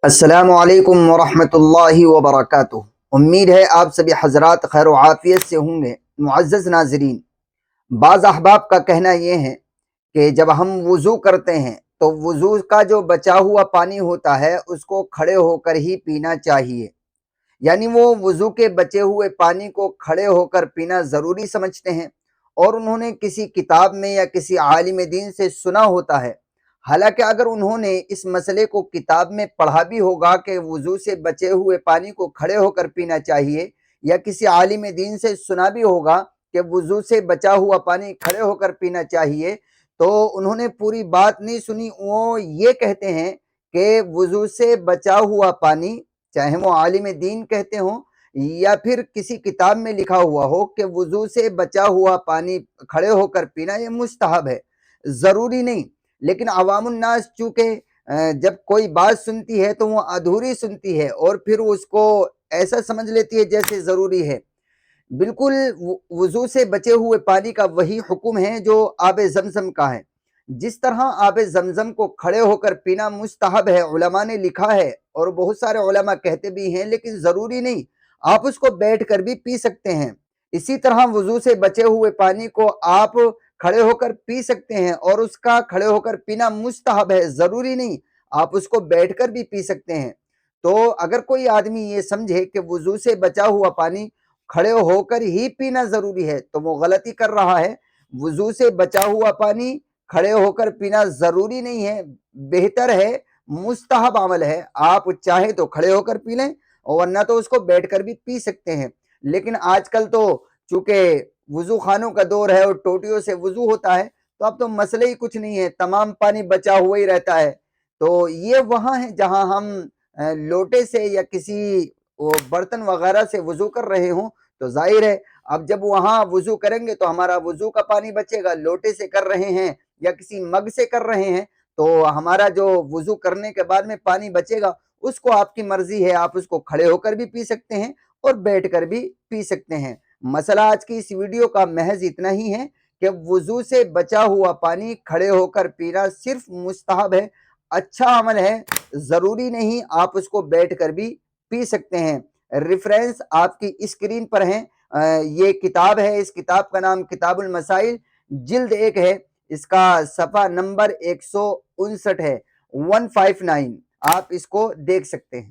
السلام علیکم ورحمۃ اللہ وبرکاتہ۔ امید ہے آپ سبھی حضرات خیر و عافیت سے ہوں گے۔ معزز ناظرین، بعض احباب کا کہنا یہ ہے کہ جب ہم وضو کرتے ہیں تو وضو کا جو بچا ہوا پانی ہوتا ہے اس کو کھڑے ہو کر ہی پینا چاہیے، یعنی وہ وضو کے بچے ہوئے پانی کو کھڑے ہو کر پینا ضروری سمجھتے ہیں، اور انہوں نے کسی کتاب میں یا کسی عالم دین سے سنا ہوتا ہے۔ حالانکہ اگر انہوں نے اس مسئلے کو کتاب میں پڑھا بھی ہوگا کہ وضو سے بچے ہوئے پانی کو کھڑے ہو کر پینا چاہیے، یا کسی عالم دین سے سنا بھی ہوگا کہ وضو سے بچا ہوا پانی کھڑے ہو کر پینا چاہیے، تو انہوں نے پوری بات نہیں سنی۔ وہ یہ کہتے ہیں کہ وضو سے بچا ہوا پانی، چاہے وہ عالم دین کہتے ہوں یا پھر کسی کتاب میں لکھا ہوا ہو، کہ وضو سے بچا ہوا پانی کھڑے ہو کر پینا یہ مستحب ہے، ضروری نہیں۔ لیکن عوام الناس چونکہ جب کوئی بات سنتی ہے تو وہ ادھوری سنتی ہے، اور پھر اس کو ایسا سمجھ لیتی ہے جیسے ضروری ہے۔ بالکل وضو سے بچے ہوئے پانی کا وہی حکم ہے جو آب زمزم کا ہے۔ جس طرح آب زمزم کو کھڑے ہو کر پینا مستحب ہے، علماء نے لکھا ہے، اور بہت سارے علماء کہتے بھی ہیں، لیکن ضروری نہیں، آپ اس کو بیٹھ کر بھی پی سکتے ہیں۔ اسی طرح وضو سے بچے ہوئے پانی کو آپ کھڑے ہو کر پی سکتے ہیں، اور اس کا کھڑے ہو کر پینا مستحب ہے، ضروری نہیں، آپ اس کو بیٹھ کر بھی پی سکتے ہیں۔ تو اگر کوئی آدمی یہ سمجھے کہ وضو سے بچا ہوا پانی کھڑے ہو کر ہی پینا ضروری ہے تو وہ غلطی کر رہا ہے۔ وضو سے بچا ہوا پانی کھڑے ہو کر پینا ضروری نہیں ہے، بہتر ہے، مستحب عمل ہے۔ آپ چاہیں تو کھڑے ہو کر پی لیں، ورنہ تو اس کو بیٹھ کر بھی پی سکتے ہیں۔ لیکن آج کل تو چونکہ وضو خانوں کا دور ہے اور ٹوٹیوں سے وضو ہوتا ہے، تو اب تو مسئلہ ہی کچھ نہیں ہے، تمام پانی بچا ہوا ہی رہتا ہے۔ تو یہ وہاں ہے جہاں ہم لوٹے سے یا کسی برتن وغیرہ سے وضو کر رہے ہوں تو ظاہر ہے اب جب وہاں وضو کریں گے تو ہمارا وضو کا پانی بچے گا۔ لوٹے سے کر رہے ہیں یا کسی مگ سے کر رہے ہیں تو ہمارا جو وضو کرنے کے بعد میں پانی بچے گا، اس کو آپ کی مرضی ہے، آپ اس کو کھڑے ہو کر بھی پی سکتے ہیں اور بیٹھ کر بھی پی سکتے ہیں۔ مسئلہ آج کی اس ویڈیو کا محض اتنا ہی ہے کہ وضو سے بچا ہوا پانی کھڑے ہو کر پینا صرف مستحب ہے، اچھا عمل ہے، ضروری نہیں، آپ اس کو بیٹھ کر بھی پی سکتے ہیں۔ ریفرنس آپ کی اسکرین پر ہیں، یہ کتاب ہے، اس کتاب کا نام کتاب المسائل جلد 1 ہے، اس کا صفحہ نمبر 159 ہے، 159، آپ اس کو دیکھ سکتے ہیں۔